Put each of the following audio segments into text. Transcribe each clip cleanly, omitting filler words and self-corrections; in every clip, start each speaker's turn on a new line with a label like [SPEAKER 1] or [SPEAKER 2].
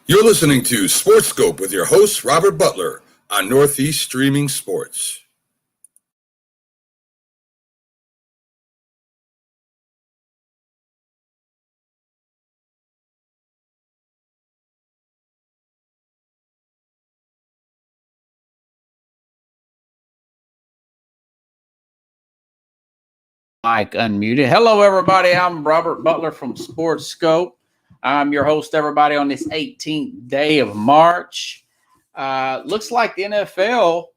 [SPEAKER 1] You're listening to Sports Scope with your host, Robert Butler, on Northeast Streaming Sports.
[SPEAKER 2] Mic unmuted. Hello, everybody. I'm Robert Butler from Sports Scope. I'm your host, everybody, on this 18th day of March. Looks like the NFL,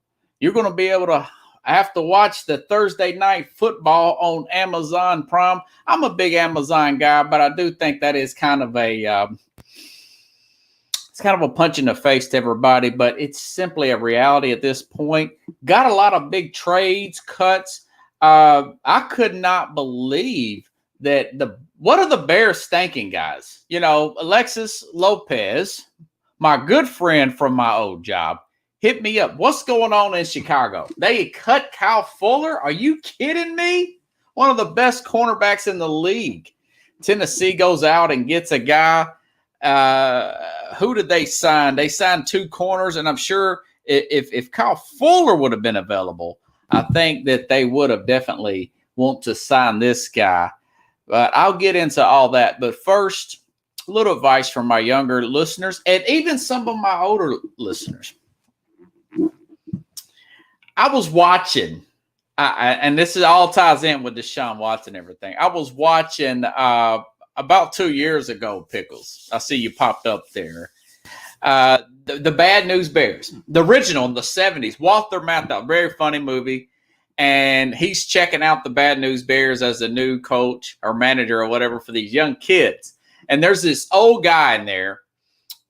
[SPEAKER 2] you're going to be able to have to watch the Thursday night football on Amazon Prime. I'm a big Amazon guy, but I do think that is kind of a it's kind of a punch in the face to everybody, but it's simply a reality at this point. Got a lot of big trades, cuts. I could not believe that what are the Bears thinking, guys? You know, Alexis Lopez, my good friend from my old job, hit me up. What's going on in Chicago? They cut Kyle Fuller? Are you kidding me? One of the best cornerbacks in the league. Tennessee goes out and gets a guy. Who did they sign? They signed two corners, and I'm sure if Kyle Fuller would have been available, I think that they would have definitely want to sign this guy. But I'll get into all that. But first, a little advice from my younger listeners and even some of my older listeners. I was watching, and this is all ties in with Deshaun Watson and everything. I was watching about 2 years ago, Pickles. I see you popped up there. The Bad News Bears, the original in the 70s, Walter Matthau, very funny movie. And he's checking out the Bad News Bears as a new coach or manager or whatever for these young kids. And there's this old guy in there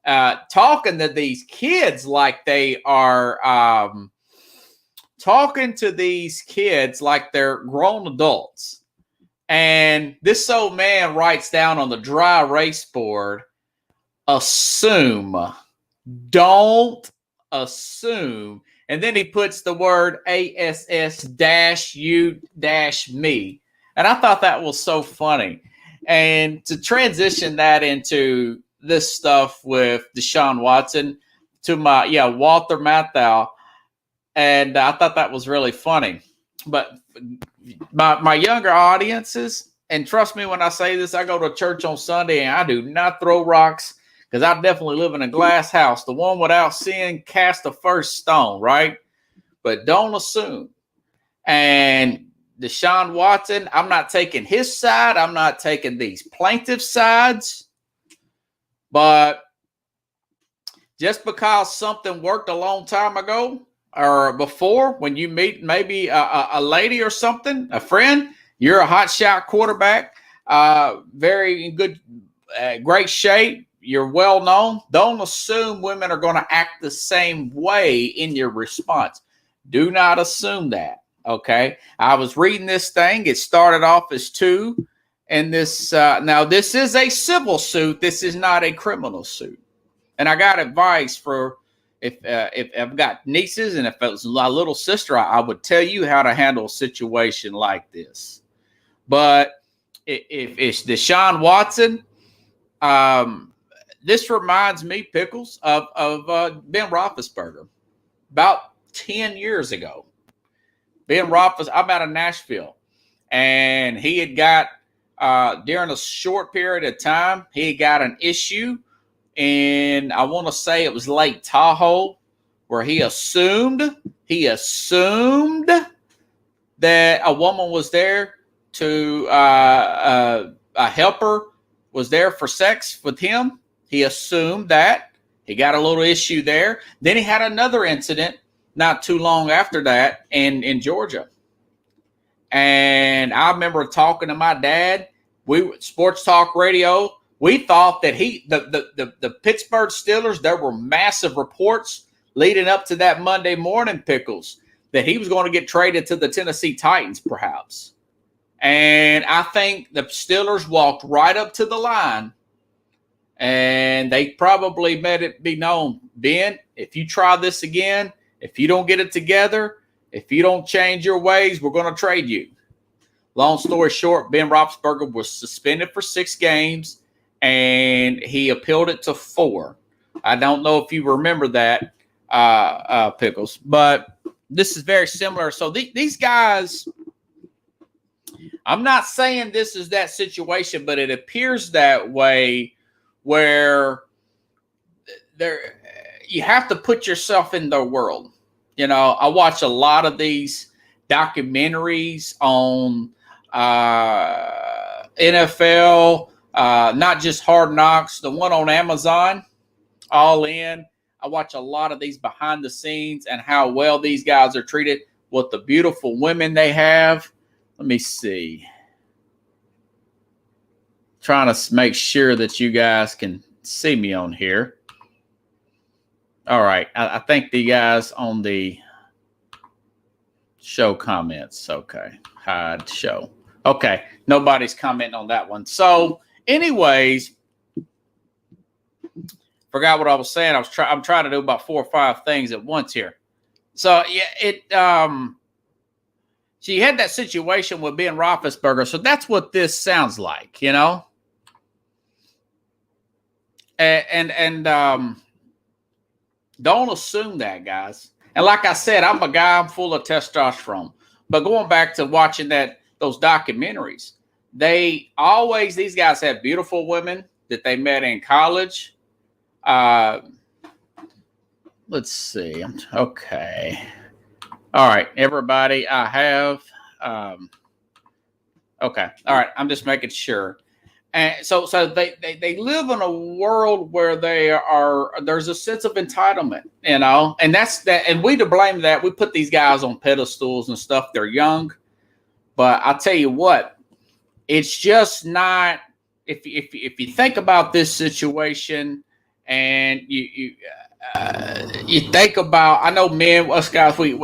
[SPEAKER 2] talking to these kids like they are talking to these kids like they're grown adults. And this old man writes down on the dry erase board, assume. Don't assume. And then he puts the word ASS-U-me. And I thought that was so funny. And to transition that into this stuff with Deshaun Watson to my, Walter Matthau. And I thought that was really funny. But my younger audiences, and trust me when I say this, I go to church on Sunday and I do not throw rocks because I definitely live in a glass house. The one without sin cast the first stone, right? But don't assume. And Deshaun Watson, I'm not taking his side. I'm not taking these plaintiff sides. But just because something worked a long time ago or before, when you meet maybe a lady or something, a friend, you're a hot shot quarterback, very good, great shape. You're well known. Don't assume women are going to act the same way in your response. Do not assume that. Okay. I was reading this thing. It started off as two. And this, now this is a civil suit. This is not a criminal suit. And I got advice for if I've got nieces and if it was my little sister, I would tell you how to handle a situation like this. But if it's Deshaun Watson, this reminds me, Pickles, of Ben Roethlisberger. About 10 years ago, Ben Roethlisberger, I'm out of Nashville, and he had got, during a short period of time, he got an issue, and I want to say it was Lake Tahoe, where he assumed that a woman was there to, a helper was there for sex with him. He assumed that. He got a little issue there. Then he had another incident not too long after that in Georgia. And I remember talking to my dad. We sports talk radio. We thought that the Pittsburgh Steelers, there were massive reports leading up to that Monday morning, Pickles, that he was going to get traded to the Tennessee Titans, perhaps. And I think the Steelers walked right up to the line. And they probably made it be known, Ben, if you try this again, if you don't get it together, if you don't change your ways, we're going to trade you. Long story short, Ben Roethlisberger was suspended for 6 games, and he appealed it to 4. I don't know if you remember that, Pickles, but this is very similar. So these guys, I'm not saying this is that situation, but it appears that way where you have to put yourself in their world. You know, I watch a lot of these documentaries on NFL, not just Hard Knocks, the one on Amazon, All In. I watch a lot of these behind the scenes and how well these guys are treated, what the beautiful women they have. Let me see. Trying to make sure that you guys can see me on here. All right. I think the guys on the show comments. Okay. Hide show. Okay. Nobody's commenting on that one. So anyways, forgot what I was saying. I'm trying to do about 4 or 5 things at once here. So yeah, so you had that situation with Ben Roethlisberger. So that's what this sounds like, you know? And don't assume that, guys. And like I said, I'm a guy, I'm full of testosterone. But going back to watching those documentaries, these guys have beautiful women that they met in college. Let's see. Okay. All right, everybody, I have. Okay. All right. I'm just making sure. And so they live in a world where there's a sense of entitlement, you know, and that's that. And we to blame that. We put these guys on pedestals and stuff. They're young, but I'll tell you what, it's just not. If you think about this situation and you think about, I know men, us guys, we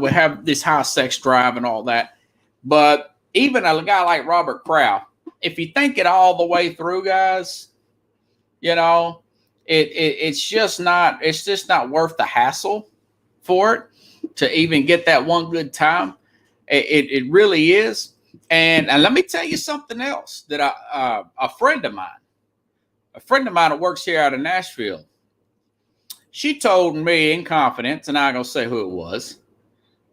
[SPEAKER 2] have this high sex drive and all that, but even a guy like Robert Kraft, if you think it all the way through, guys, you know, it's just not worth the hassle for it to even get that one good time. It really is. And let me tell you something else that a friend of mine that works here out of Nashville, she told me in confidence, and I'm going to say who it was,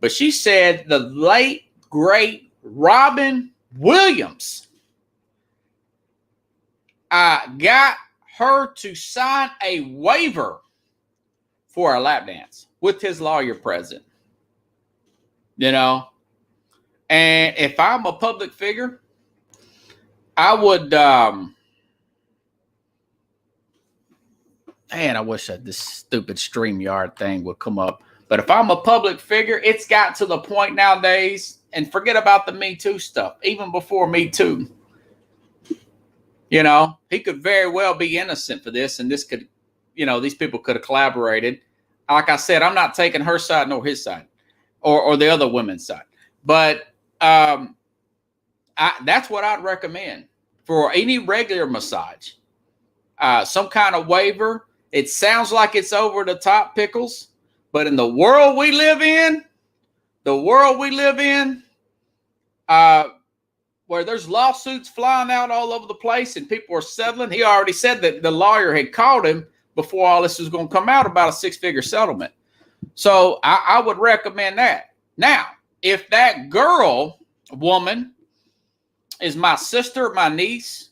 [SPEAKER 2] but she said the late, great Robin Williams got her to sign a waiver for a lap dance with his lawyer present. You know? And if I'm a public figure, I would, man, I wish that this stupid StreamYard thing would come up. But if I'm a public figure, it's got to the point nowadays, and forget about the Me Too stuff, even before Me Too. You know, he could very well be innocent for this, and this could, you know, these people could have collaborated. Like I said, I'm not taking her side nor his side or the other women's side. But that's what I'd recommend for any regular massage. Some kind of waiver. It sounds like it's over the top, Pickles, but in the world we live in, where there's lawsuits flying out all over the place and people are settling. He already said that the lawyer had called him before all this was going to come out about a 6-figure settlement. So I would recommend that. Now, if that woman is my sister, my niece,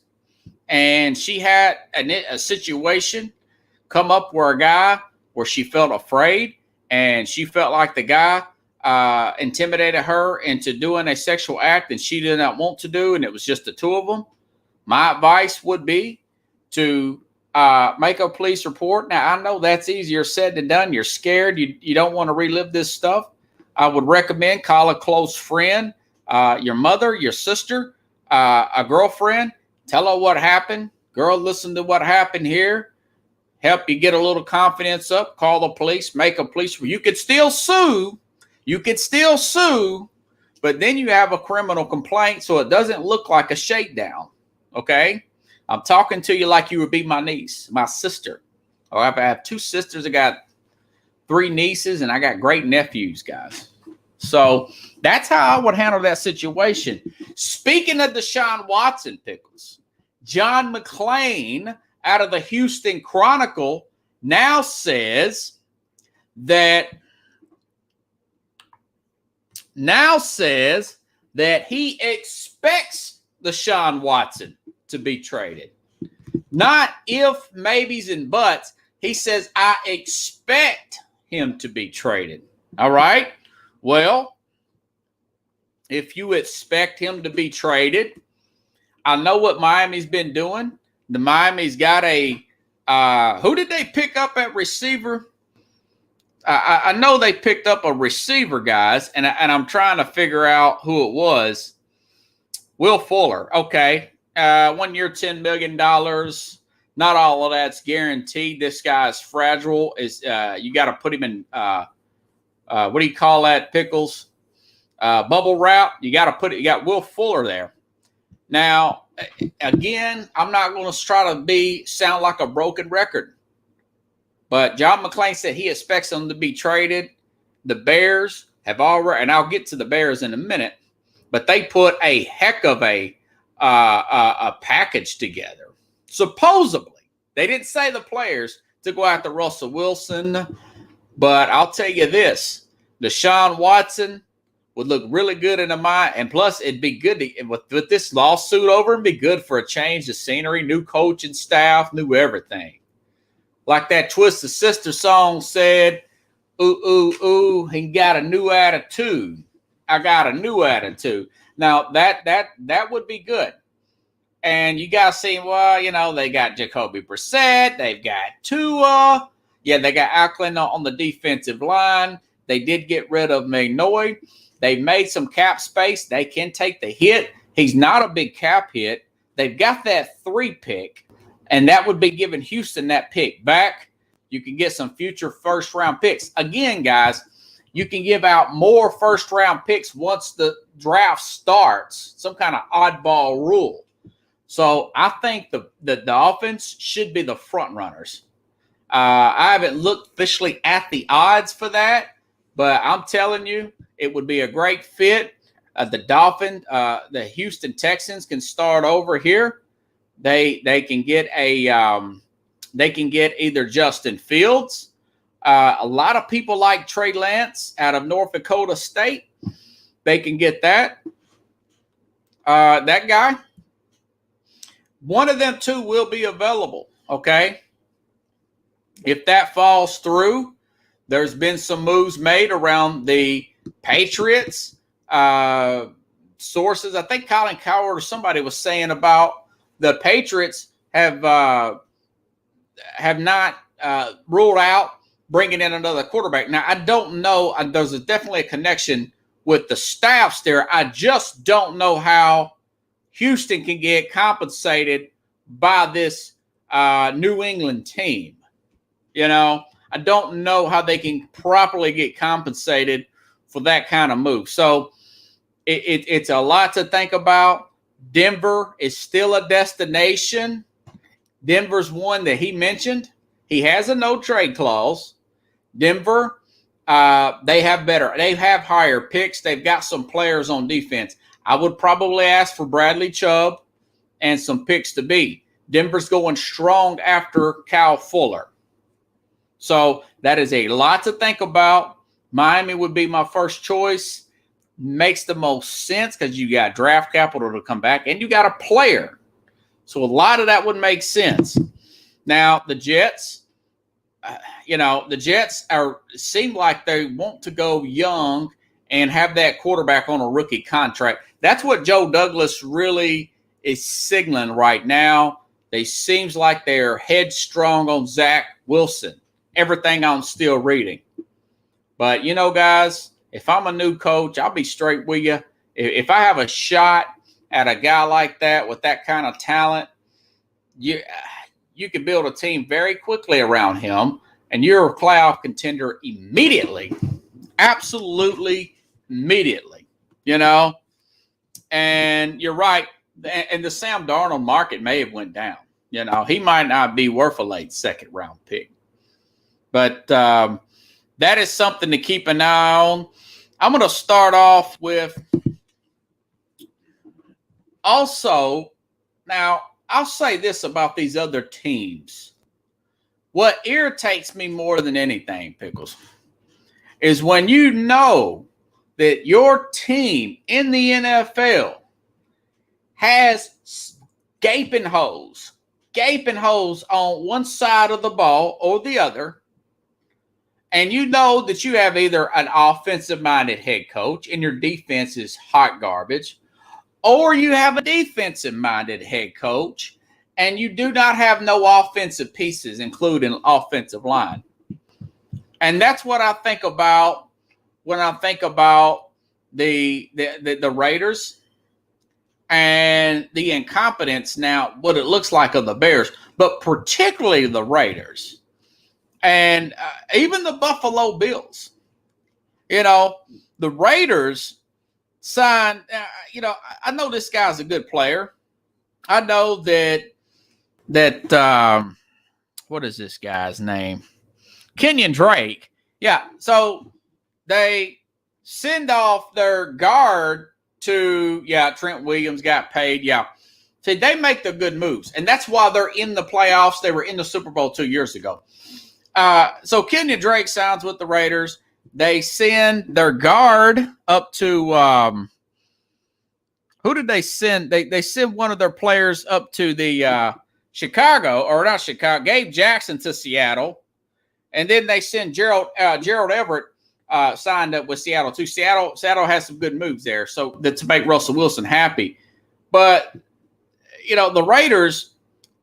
[SPEAKER 2] and she had a situation come up where she felt afraid and she felt like the guy intimidated her into doing a sexual act and she did not want to do, and it was just the two of them, my advice would be to make a police report. Now, I know that's easier said than done. You're scared. You don't want to relive this stuff. I would recommend call a close friend, your mother, your sister, a girlfriend. Tell her what happened. Girl, listen to what happened here. Help you get a little confidence up. Call the police. Make a police report. You could still sue. But then you have a criminal complaint so it doesn't look like a shakedown. Okay? I'm talking to you like you would be my niece, my sister. I have 2 sisters. I got 3 nieces, and I got great nephews, guys. So that's how I would handle that situation. Speaking of Deshaun Watson, Pickles, John McClain out of the Houston Chronicle now says that he expects Deshaun Watson to be traded. Not if, maybes, and buts. He says, I expect him to be traded. All right? Well, if you expect him to be traded, I know what Miami's been doing. The Miami's got a who did they pick up at receiver? I know they picked up a receiver, guys, and I'm trying to figure out who it was. Will Fuller. Okay. 1 year, $10 million. Not all of that's guaranteed. This guy's fragile. You got to put him in what do you call that, Pickles? Bubble wrap. You got Will Fuller there. Now, again, I'm not going to try to sound like a broken record. But John McClain said he expects them to be traded. The Bears have already, and I'll get to the Bears in a minute, but they put a heck of a package together. Supposedly, they didn't say the players to go after Russell Wilson, but I'll tell you this: Deshaun Watson would look really good in the mind, and plus it'd be good with this lawsuit over. It'd be good for a change of scenery, new coaching staff, new everything. Like that Twisted Sister song said, ooh, ooh, ooh, he got a new attitude. I got a new attitude. Now, that would be good. And you guys see, well, they got Jacoby Brissett. They've got Tua. Yeah, they got Ackland on the defensive line. They did get rid of Magnoy. They've made some cap space. They can take the hit. He's not a big cap hit. They've got that 3 pick. And that would be giving Houston that pick back. You can get some future first-round picks. Again, guys, you can give out more first-round picks once the draft starts, some kind of oddball rule. So I think the offense should be the front runners. I haven't looked officially at the odds for that, but I'm telling you, it would be a great fit. The Houston Texans can start over here. They can get either Justin Fields. A lot of people like Trey Lance out of North Dakota State. They can get that guy. One of them two will be available. Okay. If that falls through, there's been some moves made around the Patriots. Sources, I think Colin Cowherd or somebody was saying about the Patriots have not ruled out bringing in another quarterback. Now, I don't know. There's definitely a connection with the staffs there. I just don't know how Houston can get compensated by this New England team. I don't know how they can properly get compensated for that kind of move. So it's a lot to think about. Denver is still a destination. Denver's one that he mentioned. He has a no trade clause. Denver, they have higher picks. They've got some players on defense. I would probably ask for Bradley Chubb and some picks to be. Denver's going strong after Kyle Fuller. So that is a lot to think about. Miami would be my first choice. Makes the most sense because you got draft capital to come back and you got a player. So a lot of that would make sense. Now, the Jets, the Jets seem like they want to go young and have that quarterback on a rookie contract. That's what Joe Douglas really is signaling right now. They seems like they're headstrong on Zach Wilson. Everything I'm still reading. But, guys, if I'm a new coach, I'll be straight with you. If I have a shot at a guy like that with that kind of talent, you can build a team very quickly around him, and you're a playoff contender immediately. Absolutely immediately, And you're right. And the Sam Darnold market may have went down. He might not be worth a late second-round pick. But that is something to keep an eye on. I'm going to start off with also, now I'll say this about these other teams. What irritates me more than anything, Pickles, is when you know that your team in the NFL has gaping holes on one side of the ball or the other, and you know that you have either an offensive-minded head coach and your defense is hot garbage, or you have a defensive-minded head coach and you do not have no offensive pieces, including offensive line. And that's what I think about when I think about the Raiders and the incompetence now, what it looks like of the Bears, but particularly the Raiders and even the Buffalo Bills. You know, the Raiders signed, I know this guy's a good player. I know that what is this guy's name? Kenyon Drake. Yeah, so they send off their guard to, Trent Williams got paid. Yeah. See, they make the good moves, and that's why they're in the playoffs. They were in the Super Bowl 2 years ago. So Kenyon Drake signs with the Raiders. They send their guard up to who did they send? They send one of their players up to the Gabe Jackson to Seattle. And then they send Gerald Everett signed up with Seattle too. Seattle has some good moves there, so to make Russell Wilson happy. But the Raiders,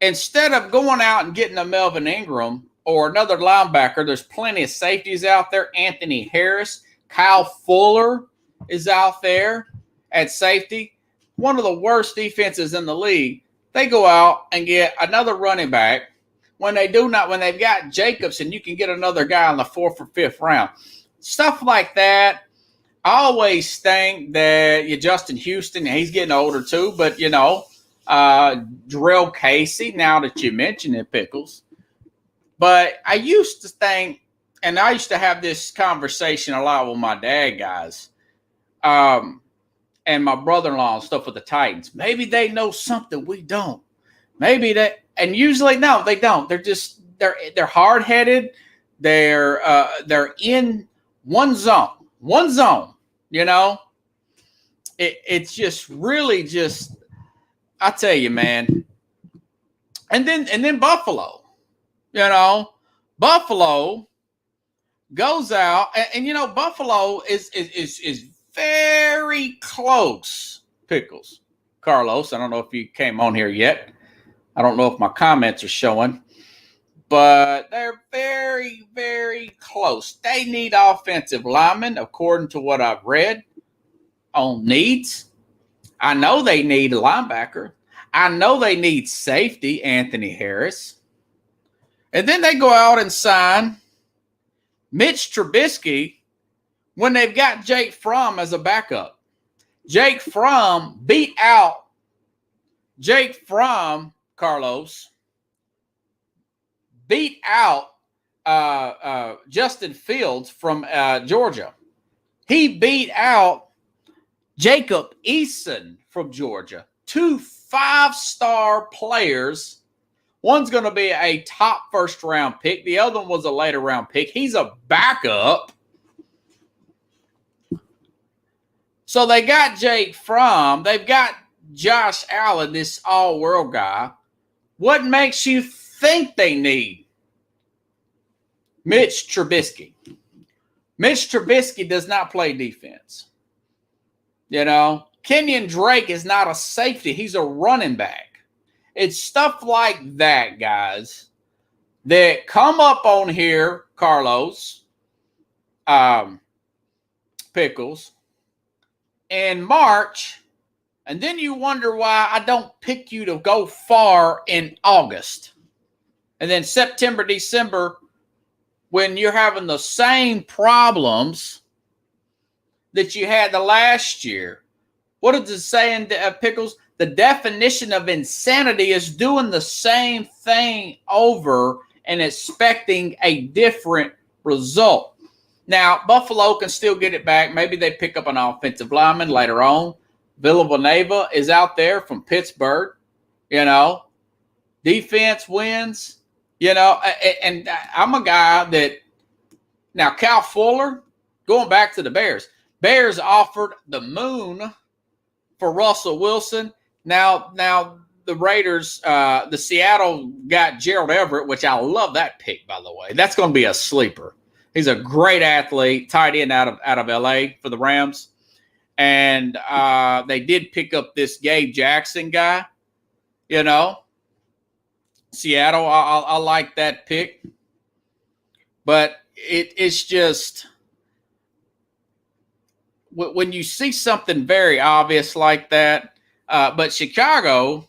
[SPEAKER 2] instead of going out and getting a Melvin Ingram or another linebacker, there's plenty of safeties out there. Anthony Harris, Kyle Fuller is out there at safety. One of the worst defenses in the league. They go out and get another running back. When they've got Jacobs and you can get another guy in the 4th or 5th round. Stuff like that. I always think that Justin Houston, he's getting older too, but Jarrell Casey, now that you mention it, Pickles. But I used to think, and I used to have this conversation a lot with my dad guys, and my brother-in-law and stuff with the Titans. Maybe they know something we don't. Maybe that. And usually, no, they don't. They're hard-headed. They're in one zone. It's just really just. I tell you, man. And then Buffalo. Buffalo goes out, and Buffalo is very close. Pickles, Carlos. I don't know if you came on here yet. I don't know if my comments are showing, but they're very, very close. They need offensive linemen, according to what I've read on needs. I know they need a linebacker. I know they need safety, Anthony Harris. And then they go out and sign Mitch Trubisky when they've got Jake Fromm as a backup. Jake Fromm beat out Carlos, beat out Justin Fields from Georgia. He beat out Jacob Eason from Georgia. 2 5-star players. One's going to be a top first-round pick. The other one was a later-round pick. He's a backup. So they got Jake Fromm. They've got Josh Allen, this all-world guy. What makes you think they need Mitch Trubisky? Mitch Trubisky does not play defense. Kenyon Drake is not a safety. He's a running back. It's stuff like that, guys, that come up on here, Carlos, Pickles, in March, and then you wonder why I don't pick you to go far in August. And then September, December, when you're having the same problems that you had the last year. What does it say in Pickles? The definition of insanity is doing the same thing over and expecting a different result. Now, Buffalo can still get it back. Maybe they pick up an offensive lineman later on. Villanueva is out there from Pittsburgh. Defense wins. You know, and I'm a guy that now Cal Fuller, going back to the Bears offered the moon for Russell Wilson. Now the Raiders, the Seattle got Gerald Everett, which I love that pick, by the way. That's going to be a sleeper. He's a great athlete, tight end out of LA for the Rams. And they did pick up this Gabe Jackson guy, you know. Seattle, I like that pick. But it's just when you see something very obvious like that. But Chicago,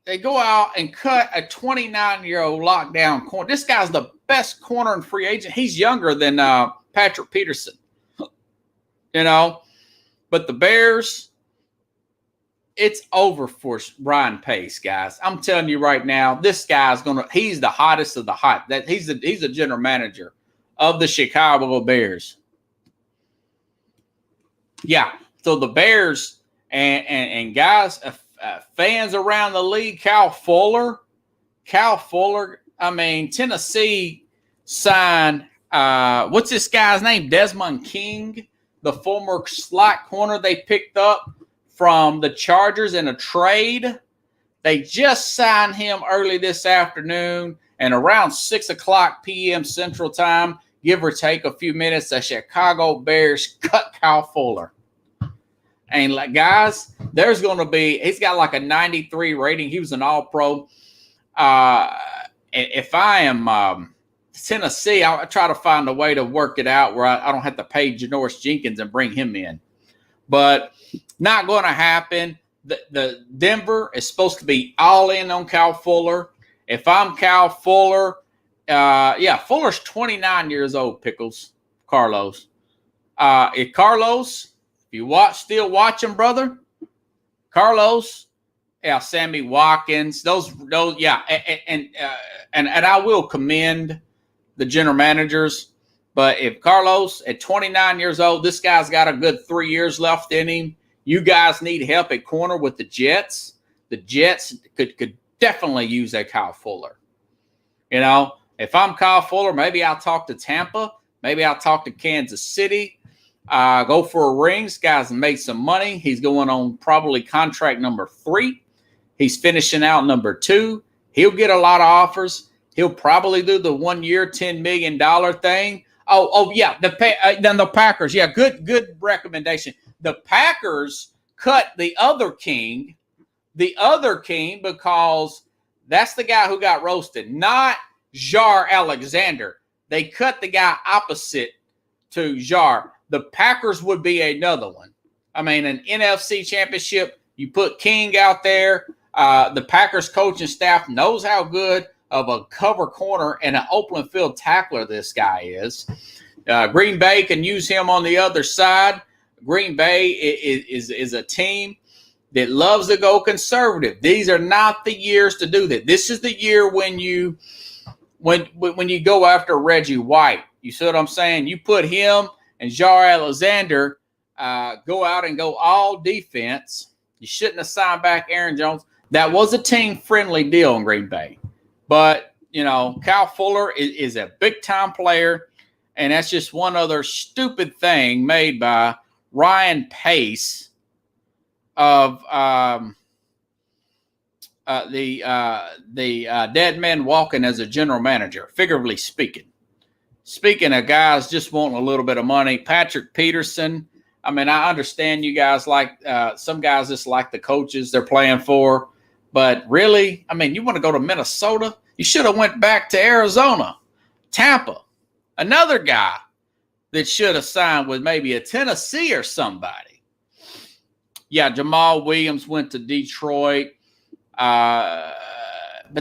[SPEAKER 2] they go out and cut a 29-year-old lockdown corner. This guy's the best corner and free agent. He's younger than Patrick Peterson, you know. But the Bears, it's over for Ryan Pace, guys. I'm telling you right now, this guy's he's the hottest of the hot. He's the general manager of the Chicago Bears. Yeah. So the Bears and guys, fans around the league, Cal Fuller. I mean, Tennessee signed what's this guy's name? Desmond King, the former slot corner they picked up from the Chargers in a trade. They just signed him early this afternoon, and around 6:00 p.m. Central Time, give or take a few minutes, the Chicago Bears cut Cal Fuller. And like, guys, there's going to be, he's got like a 93 rating. He was an All-Pro. If I am Tennessee, I'll try to find a way to work it out where I don't have to pay Janoris Jenkins and bring him in. But not going to happen. The Denver is supposed to be all in on Cal Fuller. If I'm Cal Fuller, Fuller's 29 years old, Carlos. If you still watching, brother, Carlos, Sammy Watkins, those, and I will commend the general managers. But if Carlos, at 29 years old, this guy's got a good 3 years left in him. You guys need help at corner with the Jets. The Jets could definitely use a Kyle Fuller. You know, if I'm Kyle Fuller, maybe I'll talk to Tampa. Maybe I'll talk to Kansas City. Go for a ring. This guy's made some money. He's going on probably contract number 3. He's finishing out number 2. He'll get a lot of offers. He'll probably do the 1 year, $10 million thing. Then the Packers. Yeah, good recommendation. The Packers cut the other king, because that's the guy who got roasted, not Jaire Alexander. They cut the guy opposite to Jaire. The Packers would be another one. I mean, an NFC championship, you put King out there. The Packers coaching staff knows how good of a cover corner and an open field tackler this guy is. Green Bay can use him on the other side. Green Bay is a team that loves to go conservative. These are not the years to do that. This is the year when you go after Reggie White. You see what I'm saying? You put him and Jaire Alexander, go out and go all defense. You shouldn't have signed back Aaron Jones. That was a team-friendly deal in Green Bay. But, you know, Kyle Fuller is a big-time player, and that's just one other stupid thing made by Ryan Pace of the Dead Man Walking as a general manager, figuratively speaking. Speaking of guys just wanting a little bit of money, Patrick Peterson. I mean, I understand you guys like some guys just like the coaches they're playing for, but really, I mean, you want to go to Minnesota? You should have went back to Arizona, Tampa. Another guy that should have signed with maybe a Tennessee or somebody. Yeah, Jamal Williams went to Detroit. But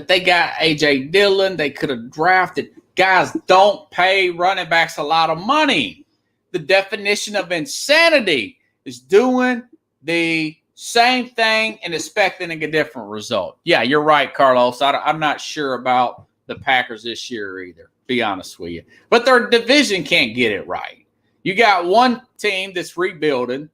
[SPEAKER 2] they got A.J. Dillon. They could have drafted. Guys, don't pay running backs a lot of money. The definition of insanity is doing the same thing and expecting a different result. Yeah, you're right, Carlos. I'm not sure about the Packers this year either, be honest with you. But their division can't get it right. You got one team that's rebuilding.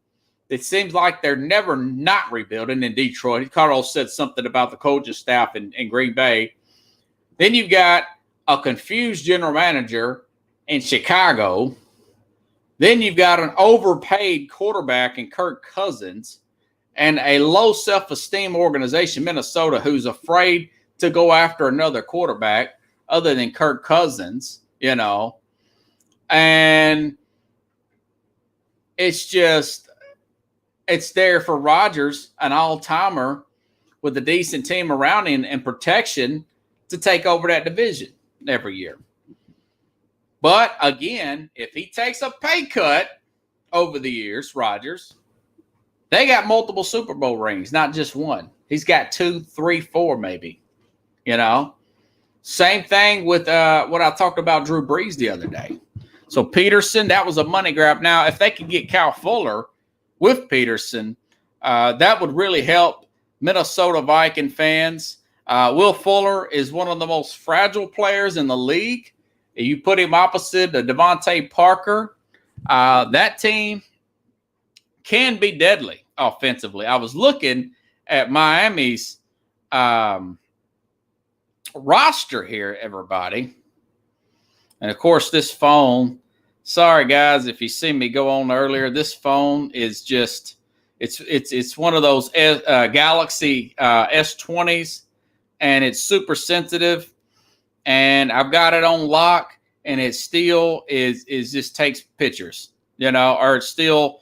[SPEAKER 2] It seems like they're never not rebuilding in Detroit. Carlos said something about the coaching staff in Green Bay. Then you've got a confused general manager in Chicago. Then you've got an overpaid quarterback in Kirk Cousins and a low self-esteem organization, Minnesota, who's afraid to go after another quarterback other than Kirk Cousins, And it's there for Rodgers, an all-timer with a decent team around him and protection to take over that division every year. But again, if he takes a pay cut over the years, Rodgers, they got multiple Super Bowl rings, not just one. He's got 2, 3, 4 maybe, Same thing with what I talked about Drew Brees the other day. So Peterson, that was a money grab. Now, if they could get Kyle Fuller with Peterson, that would really help Minnesota Viking fans. Will Fuller is one of the most fragile players in the league. You put him opposite Devontae Parker, that team can be deadly offensively. I was looking at Miami's roster here, everybody. And, of course, this phone, sorry, guys, if you see me go on earlier, this phone is just it's one of those Galaxy S20s, and it's super sensitive. And I've got it on lock, and it still is just takes pictures, or it still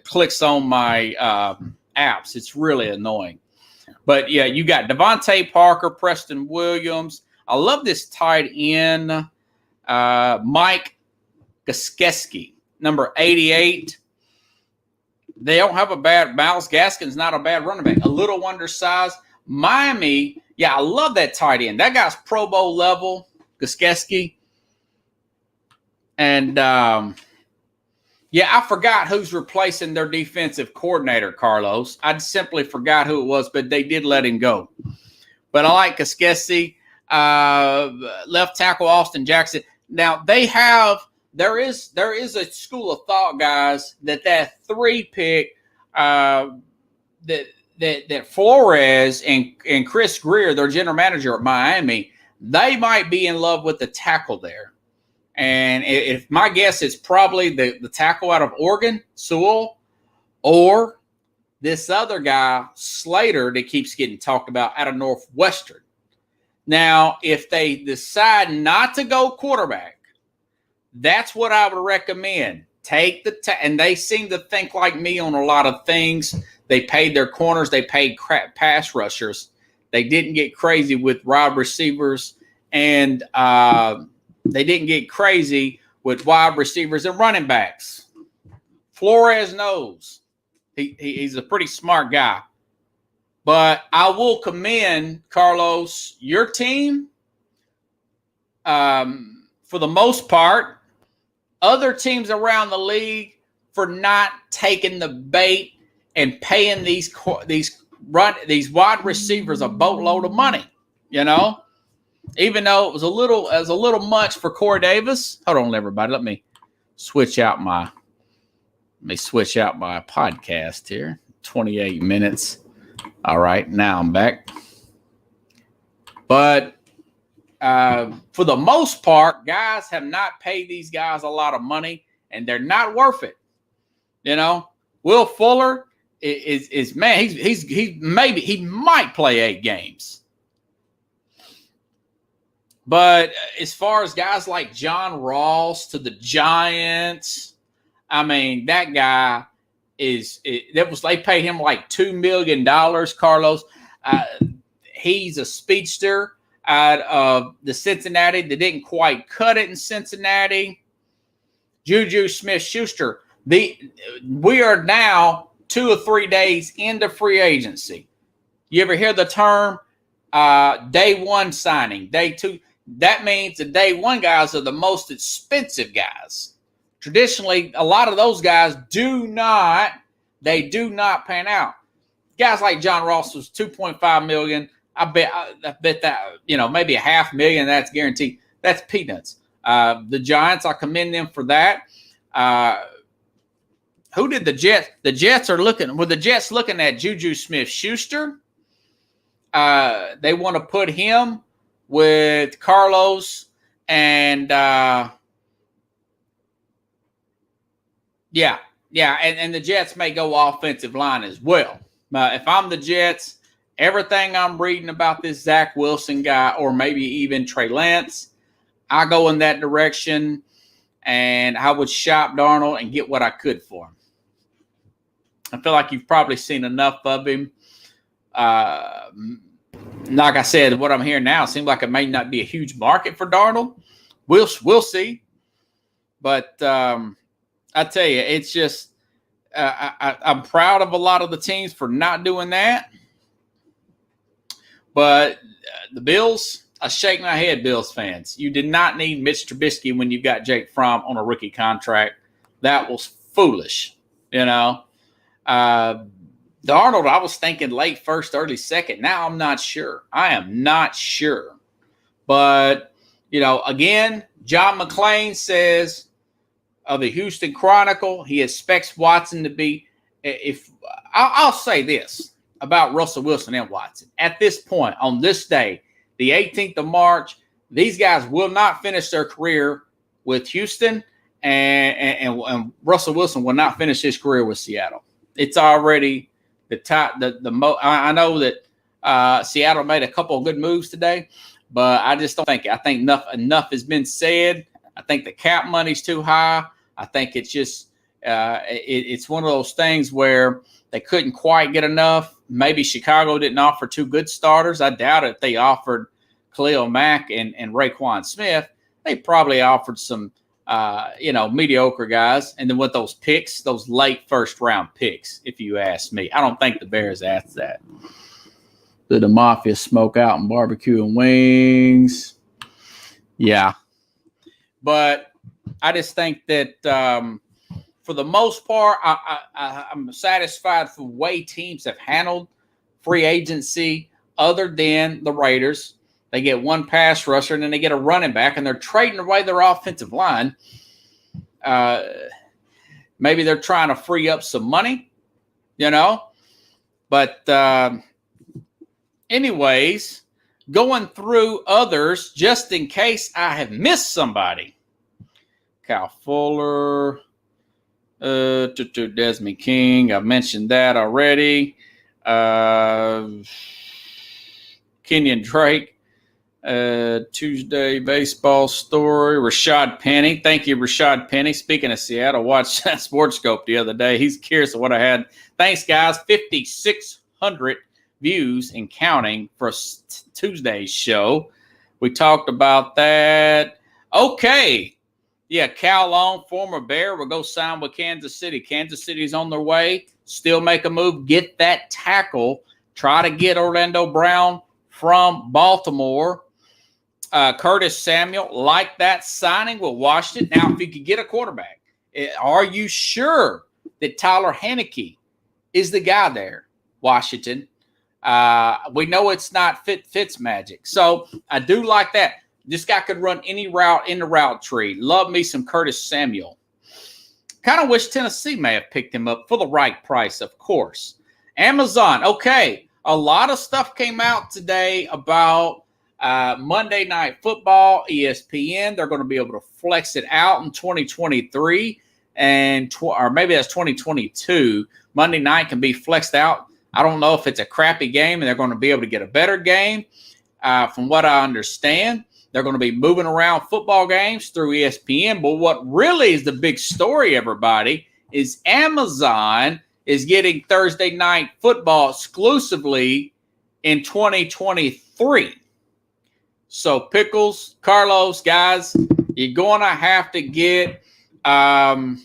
[SPEAKER 2] clicks on my apps. It's really annoying. But, yeah, you got Devontae Parker, Preston Williams. I love this tight end, Mike Gesicki, number 88. They don't have a bad – Myles Gaskin's not a bad running back. A little undersized. Miami – yeah, I love that tight end. That guy's Pro Bowl level, Gesicki. And, I forgot who's replacing their defensive coordinator, Carlos. I simply forgot who it was, but they did let him go. But I like Gesicki, left tackle Austin Jackson. Now, there is a school of thought, guys, that 3 pick that Flores and Chris Greer, their general manager at Miami, they might be in love with the tackle there. And if my guess is probably the tackle out of Oregon, Sewell, or this other guy, Slater, that keeps getting talked about out of Northwestern. Now, if they decide not to go quarterback, that's what I would recommend. Take and they seem to think like me on a lot of things. They paid their corners. They paid pass rushers. They didn't get crazy with wide receivers, and they didn't get crazy with wide receivers and running backs. Flores knows. He's a pretty smart guy. But I will commend, Carlos, your team, for the most part, other teams around the league for not taking the bait and paying these wide receivers a boatload of money, Even though it was a little much for Corey Davis. Hold on, everybody. Let me switch out my podcast here. 28 minutes. All right, now I'm back. But for the most part, guys have not paid these guys a lot of money, and they're not worth it. Will Fuller is man. He might play 8 games. But as far as guys like John Ross to the Giants, I mean, that guy they paid him like $2 million, Carlos. He's a speedster out of the Cincinnati. They didn't quite cut it in Cincinnati. Juju Smith-Schuster. We are now 2 or 3 days into free agency. You ever hear the term day one signing, day two? That means the day one guys are the most expensive guys. Traditionally, a lot of those guys do not pan out. Guys like John Ross was $2.5 million. I bet that, maybe $500,000, that's guaranteed. That's peanuts. The Giants, I commend them for that. Who did the Jets? The Jets are looking. Were the Jets looking at Juju Smith-Schuster? They want to put him with Carlos and and the Jets may go offensive line as well. If I'm the Jets, everything I'm reading about this Zach Wilson guy, or maybe even Trey Lance, I go in that direction, and I would shop Darnold and get what I could for him. I feel like you've probably seen enough of him. Like I said, what I'm hearing now seems like it may not be a huge market for Darnold. We'll see. But I tell you, it's just I'm proud of a lot of the teams for not doing that. But the Bills, I shake my head, Bills fans. You did not need Mitch Trubisky when you got Jake Fromm on a rookie contract. That was foolish, you know. Darnold, I was thinking late first, early second. Now I'm not sure. I am not sure. But, you know, again, John McClain says of the Houston Chronicle, he expects Watson to be – I'll say this about Russell Wilson and Watson. At this point, on this day, the 18th of March, these guys will not finish their career with Houston, and Russell Wilson will not finish his career with Seattle. It's already the top. I know that Seattle made a couple of good moves today, but I just don't think it. I think enough has been said. I think the cap money's too high. I think it's just it's one of those things where they couldn't quite get enough. Maybe Chicago didn't offer two good starters. I doubt it. If they offered Khalil Mack and Raekwon Smith, they probably offered some mediocre guys. And then with those picks, those late first round picks, if you ask me, I don't think the Bears asked that. Did the Mafia smoke out and barbecue and wings? Yeah. But I just think that for the most part, I'm satisfied for the way teams have handled free agency other than the Raiders. They get one pass rusher, and then they get a running back, and they're trading away their offensive line. Maybe they're trying to free up some money, you know. But anyways, going through others just in case I have missed somebody. Kyle Fuller, Desmond King. I've mentioned that already. Kenyon Drake. Tuesday baseball story. Rashad Penny. Thank you, Rashad Penny. Speaking of Seattle, watched SportsScope the other day. He's curious of what I had. Thanks, guys. 5,600 views and counting for Tuesday's show. We talked about that. Okay. Yeah, Cal Long, former Bear, will go sign with Kansas City. Kansas City's on their way. Still make a move. Get that tackle. Try to get Orlando Brown from Baltimore. Curtis Samuel, like that signing with Washington. Now, if you could get a quarterback, are you sure that Tyler Heinicke is the guy there, Washington? We know it's not Fitzmagic. So I do like that. This guy could run any route in the route tree. Love me some Curtis Samuel. Kind of wish Tennessee may have picked him up for the right price, of course. Amazon, okay. A lot of stuff came out today about Monday Night Football, ESPN. They're going to be able to flex it out in 2023, or maybe that's 2022. Monday night can be flexed out. I don't know if it's a crappy game and they're going to be able to get a better game. From what I understand, they're going to be moving around football games through ESPN. But what really is the big story, everybody, is Amazon is getting Thursday Night Football exclusively in 2023. So, Pickles, Carlos, guys, you're going to have to get I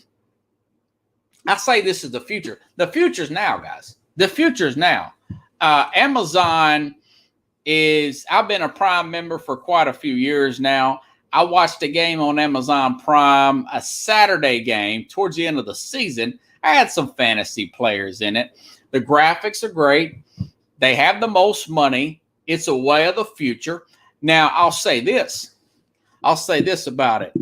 [SPEAKER 2] say this is the future. The future's now, guys. The future's now. Amazon is – I've been a Prime member for quite a few years now. I watched a game on Amazon Prime, a Saturday game towards the end of the season. I had some fantasy players in it. The graphics are great. They have the most money. It's a way of the future. Now, I'll say this about it.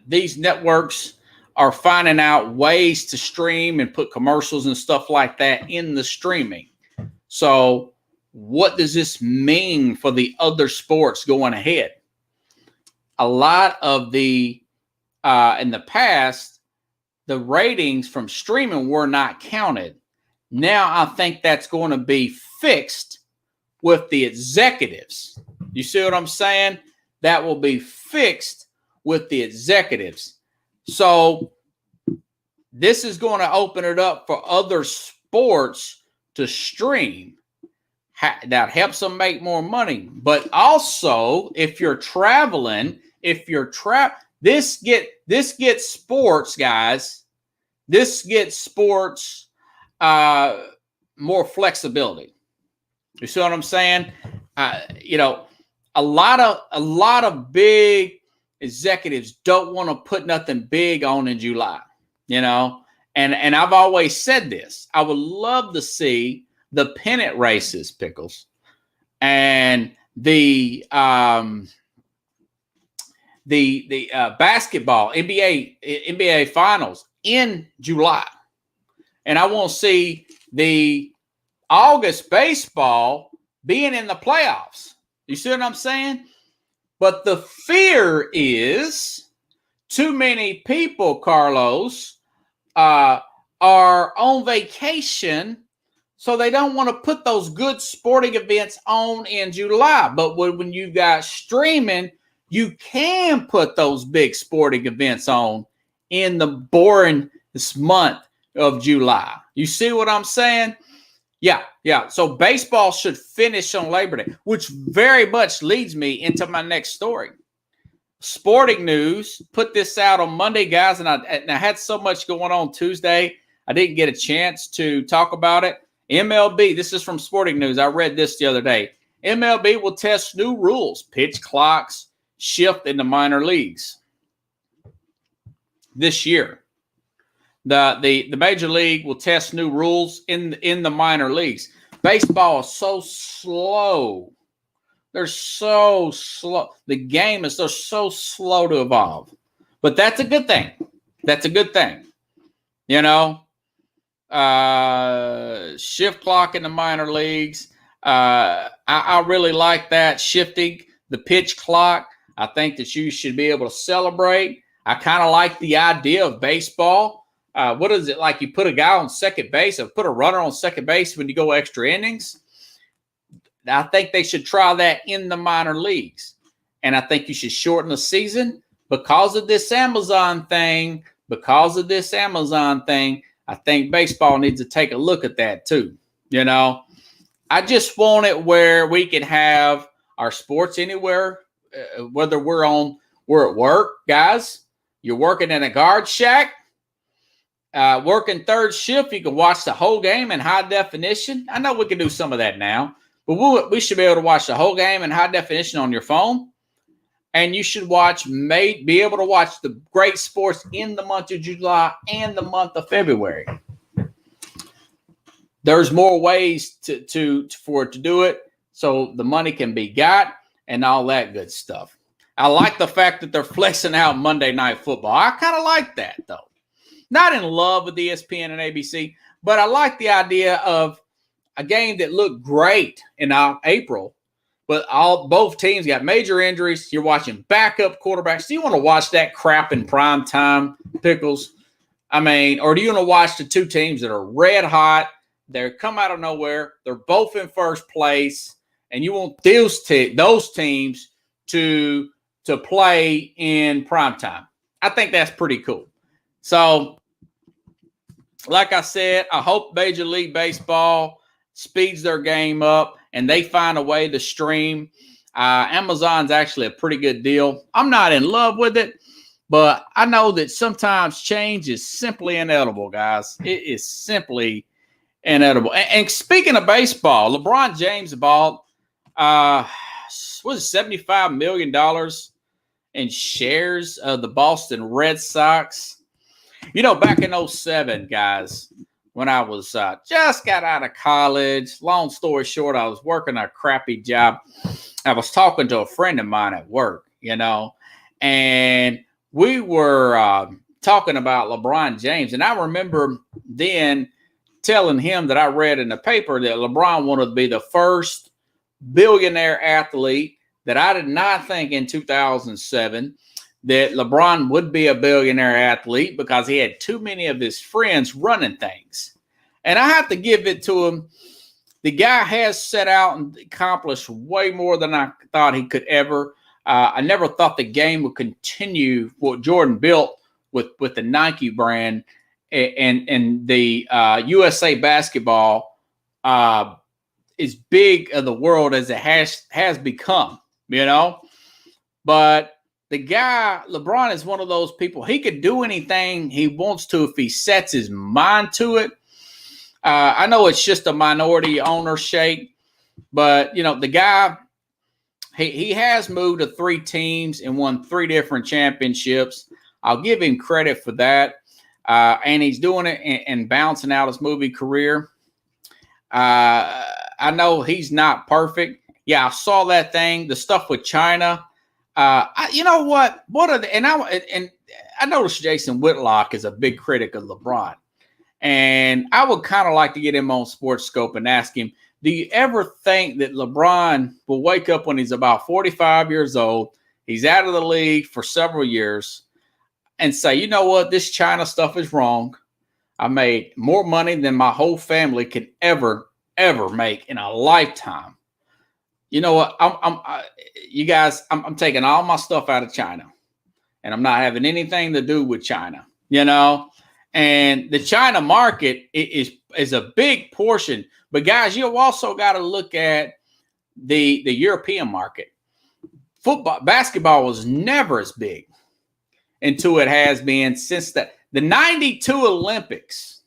[SPEAKER 2] These networks are finding out ways to stream and put commercials and stuff like that in the streaming. So what does this mean for the other sports going ahead? A lot of the, in the past, the ratings from streaming were not counted. Now I think that's going to be fixed with the executives. You see what I'm saying? That will be fixed with the executives. So this is going to open it up for other sports to stream. That helps them make more money. But also, if you're traveling, this gets sports, guys. This gets sports more flexibility. You see what I'm saying? A lot of big executives don't want to put nothing big on in July. And I've always said this. I would love to see the pennant races, Pickles, and the basketball NBA finals in July, and I want to see the August baseball being in the playoffs. You see what I'm saying? But the fear is too many people, Carlos, are on vacation, so they don't want to put those good sporting events on in July. But when you've got streaming, you can put those big sporting events on in the boring month of July. You see what I'm saying? Yeah. So baseball should finish on Labor Day, which very much leads me into my next story. Sporting News put this out on Monday, guys, and I had so much going on Tuesday, I didn't get a chance to talk about it. MLB, this is from Sporting News. I read this the other day. MLB will test new rules. Pitch clocks shift in the minor leagues this year. The major league will test new rules in the minor leagues. Baseball is so slow. They're so slow. The game is so slow to evolve. But that's a good thing. That's a good thing. Shift clock in the minor leagues. I really like that, shifting the pitch clock. I think that you should be able to celebrate. I kind of like the idea of baseball. What is it like? You put a guy on second base or put a runner on second base when you go extra innings. I think they should try that in the minor leagues. And I think you should shorten the season because of this Amazon thing. I think baseball needs to take a look at that too. I just want it where we can have our sports anywhere, whether we're at work, guys. You're working in a guard shack, working third shift. You can watch the whole game in high definition. I know we can do some of that now, but we should be able to watch the whole game in high definition on your phone. And you should be able to watch the great sports in the month of July and the month of February. There's more ways for it to do it, so the money can be got and all that good stuff. I like the fact that they're flexing out Monday Night Football. I kind of like that, though. Not in love with ESPN and ABC, but I like the idea of a game that looked great in April. But both teams got major injuries. You're watching backup quarterbacks. Do you want to watch that crap in prime time, Pickles? Or do you want to watch the two teams that are red hot? They come out of nowhere. They're both in first place, and you want those teams to play in prime time. I think that's pretty cool. So, like I said, I hope Major League Baseball speeds their game up and they find a way to stream. Amazon's actually a pretty good deal. I'm not in love with it, but I know that sometimes change is simply inevitable, guys. It is simply inevitable. And speaking of baseball, LeBron James bought $75 million in shares of the Boston Red Sox. Back in 2007, guys, when I was just got out of college, long story short, I was working a crappy job. I was talking to a friend of mine at work, and we were talking about LeBron James. And I remember then telling him that I read in the paper that LeBron wanted to be the first billionaire athlete, that I did not think in 2007 that LeBron would be a billionaire athlete because he had too many of his friends running things. And I have to give it to him. The guy has set out and accomplished way more than I thought he could ever. I never thought the game would continue what Jordan built with the Nike brand and the USA basketball as big of the world as it has become, But the guy, LeBron, is one of those people. He could do anything he wants to if he sets his mind to it. I know it's just a minority ownership, but, the guy, he has moved to 3 teams and won 3 different championships. I'll give him credit for that. And he's doing it and bouncing out his movie career. I know he's not perfect. Yeah, I saw that thing, the stuff with China. You know what? I noticed Jason Whitlock is a big critic of LeBron. And I would kind of like to get him on Sports Scope and ask him, do you ever think that LeBron will wake up when he's about 45 years old, he's out of the league for several years, and say, you know what, this China stuff is wrong. I made more money than my whole family could ever make in a lifetime. You know what? I'm taking all my stuff out of China, and I'm not having anything to do with China, And the China market is a big portion. But, guys, you've also got to look at the European market. Basketball was never as big until it has been since the 92 Olympics.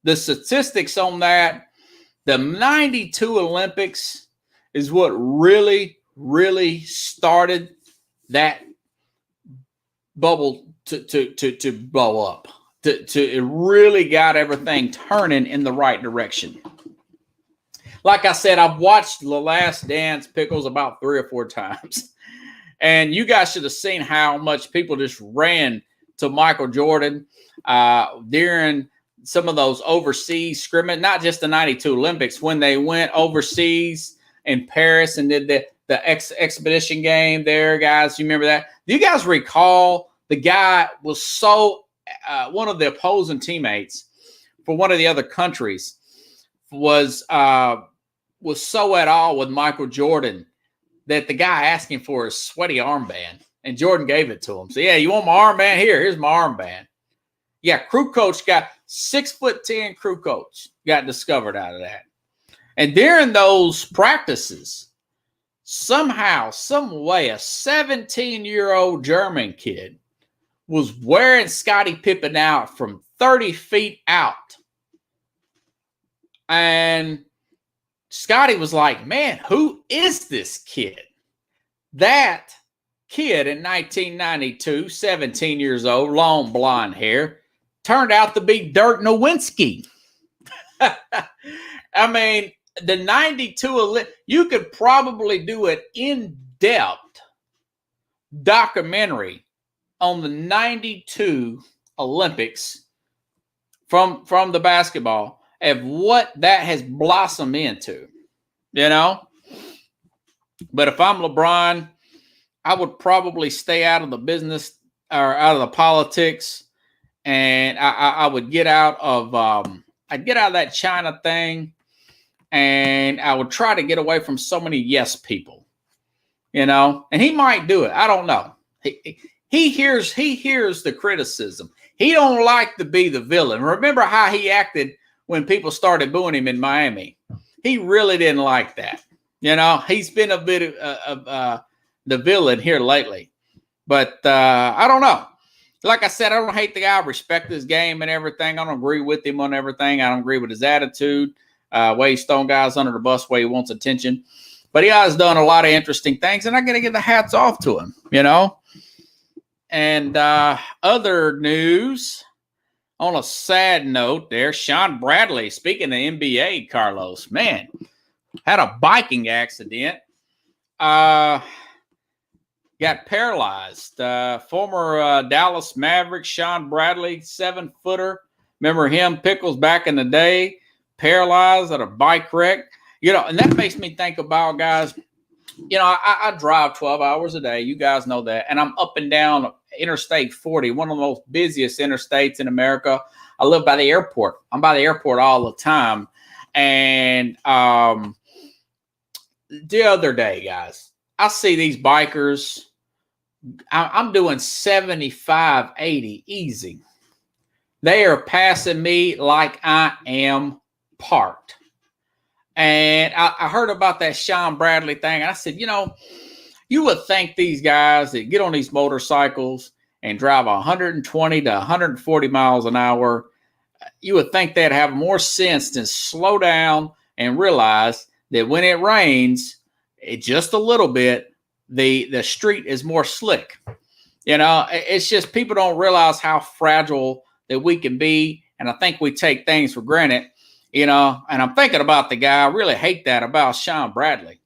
[SPEAKER 2] The statistics on that, the 92 Olympics is what really, really started that bubble to blow up. It really got everything turning in the right direction. Like I said, I've watched The Last Dance, Pickles, about 3 or 4 times. And you guys should have seen how much people just ran to Michael Jordan during some of those overseas scrimmage, not just the 92 Olympics, when they went overseas in Paris and did the expedition game there, guys. You remember that? Do you guys recall the guy was so one of the opposing teammates for one of the other countries was so at all with Michael Jordan that the guy asked him for his sweaty armband, and Jordan gave it to him. So, yeah, you want my armband? Here's my armband. Yeah, crew coach got 6'10" crew coach got discovered out of that. And during those practices, somehow, some way, a 17-year-old German kid was wearing Scottie Pippen out from 30 feet out. And Scottie was like, man, who is this kid? That kid in 1992, 17 years old, long blonde hair, turned out to be Dirk Nowitzki. I mean, the 92, you could probably do an in-depth documentary on the 92 Olympics from the basketball of what that has blossomed into, But if I'm LeBron, I would probably stay out of the business or out of the politics, and I would get out of that China thing, and I would try to get away from so many yes people, And he might do it. I don't know. He hears the criticism. He don't like to be the villain. Remember how he acted when people started booing him in Miami. He really didn't like that. He's been a bit of the villain here lately. But I don't know. Like I said, I don't hate the guy. I respect his game and everything. I don't agree with him on everything. I don't agree with his attitude, way he's throwing guys under the bus, way he wants attention. But he has done a lot of interesting things, and I got to give the hats off to him, And other news, on a sad note there, Sean Bradley, speaking of NBA, Carlos, man, had a biking accident. Got paralyzed. Former Dallas Maverick Sean Bradley, 7-footer, Remember him, Pickles, back in the day, paralyzed at a bike wreck? And that makes me think about, guys, I drive 12 hours a day. You guys know that. And I'm up and down Interstate 40, one of the most busiest interstates in America. I live by the airport. I'm by the airport all the time. And the other day, guys, I see these bikers. I'm doing 75, 80 easy. They are passing me like I am parked. And I heard about that Sean Bradley thing. And I said, you would think these guys that get on these motorcycles and drive 120 to 140 miles an hour, you would think they'd have more sense than slow down and realize that when it rains, just a little bit, the street is more slick. It's just people don't realize how fragile that we can be. And I think we take things for granted. And I'm thinking about the guy. I really hate that about Sean Bradley,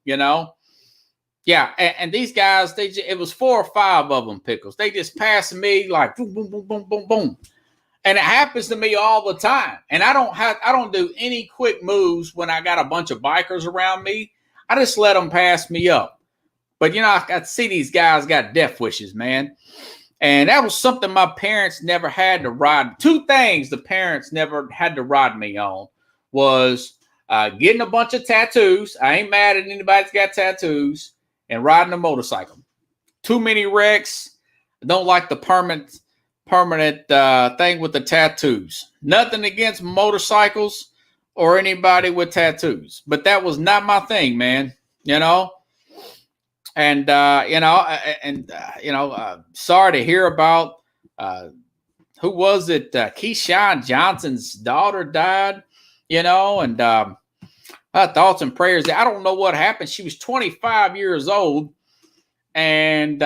[SPEAKER 2] Yeah, and these guys, it was 4 or 5 of them, Pickles. They just passing me like boom, boom, boom, boom, boom, boom. And it happens to me all the time. And I don't do any quick moves when I got a bunch of bikers around me. I just let them pass me up. But, I see these guys got death wishes, man. And that was something my parents never had to ride. 2 things the parents never had to ride me on was getting a bunch of tattoos. I ain't mad at anybody that's got tattoos. And riding a motorcycle. Too many wrecks. I don't like the permanent thing with the tattoos. Nothing against motorcycles or anybody with tattoos. But that was not my thing, man. And, sorry to hear about, who was it? Keyshawn Johnson's daughter died, and thoughts and prayers. I don't know what happened. She was 25 years old. And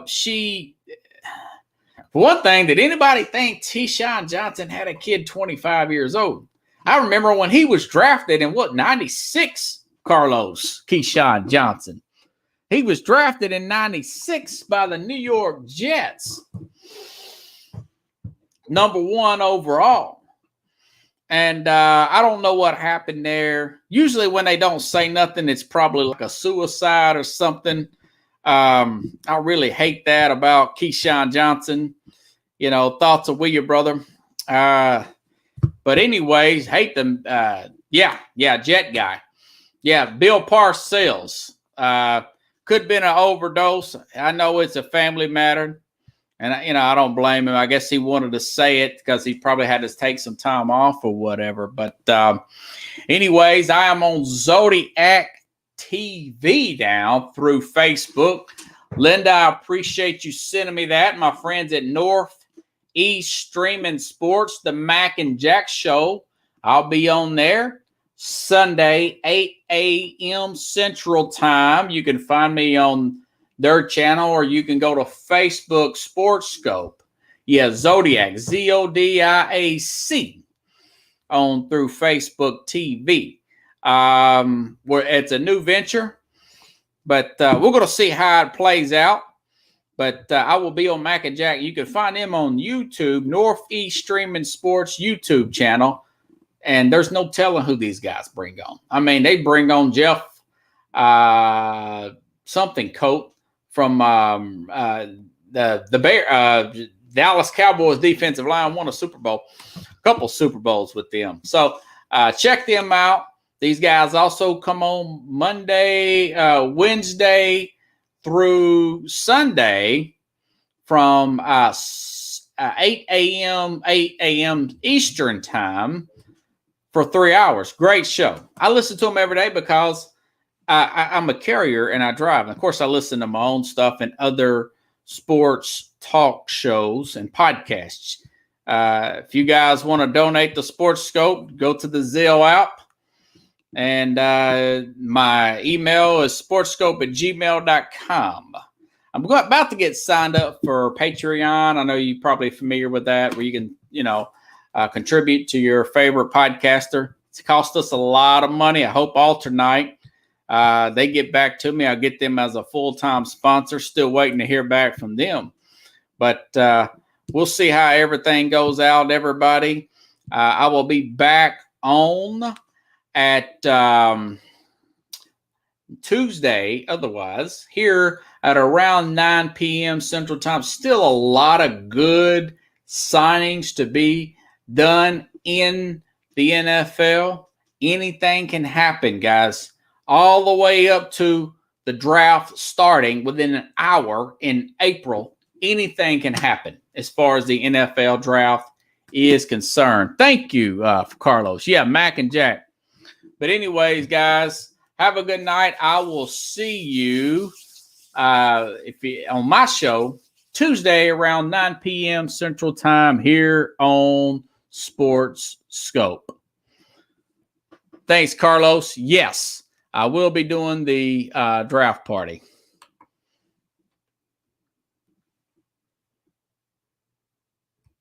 [SPEAKER 2] she, for one thing, did anybody think Keyshawn Johnson had a kid 25 years old? I remember when he was drafted in 96, Carlos Keyshawn Johnson. He was drafted in 96 by the New York Jets. Number 1 overall. And I don't know what happened there. Usually when they don't say nothing, it's probably like a suicide or something. I really hate that about Keyshawn Johnson. Thoughts are with you, brother. But anyways, hate them. Jet guy. Yeah, Bill Parcells. Could have been an overdose. I know it's a family matter. And, I don't blame him. I guess he wanted to say it because he probably had to take some time off or whatever. But anyways, I am on Zodiac TV now through Facebook. Linda, I appreciate you sending me that. My friends at Northeast Streaming Sports, the Mac and Jack Show. I'll be on there Sunday, 8 a.m. Central Time. You can find me on their channel, or you can go to Facebook Sports Scope. Yeah, Zodiac, Zodiac, on through Facebook TV. Where it's a new venture, but we're going to see how it plays out. But I will be on Mac and Jack. You can find them on YouTube, Northeast Streaming Sports YouTube channel. And there's no telling who these guys bring on. I mean, they bring on Jeff something coat from the Bear Dallas Cowboys defensive line, won a Super Bowl, a couple Super Bowls with them. So check them out. These guys also come on Monday, Wednesday through Sunday from 8 a.m. Eastern time for 3 hours. Great show. I listen to them every day because I'm a carrier and I drive. And of course, I listen to my own stuff and other sports talk shows and podcasts. If you guys want to donate to Sports Scope, go to the Zelle app. And my email is sportscope@gmail.com. I'm about to get signed up for Patreon. I know you're probably familiar with that, where you can, contribute to your favorite podcaster. It's cost us a lot of money. I hope Alternate, they get back to me. I'll get them as a full-time sponsor. Still waiting to hear back from them. But we'll see how everything goes out, everybody. I will be back on at Tuesday, otherwise, here at around 9 p.m. Central Time. Still a lot of good signings to be done in the NFL. Anything can happen, guys, all the way up to the draft starting within an hour in April. Anything can happen as far as the NFL draft is concerned. Thank you, Carlos. Yeah, Mac and Jack. But anyways, guys, have a good night. I will see you on my show Tuesday around 9 p.m. Central Time here on Sports Scope. Thanks, Carlos. Yes, I will be doing the draft party.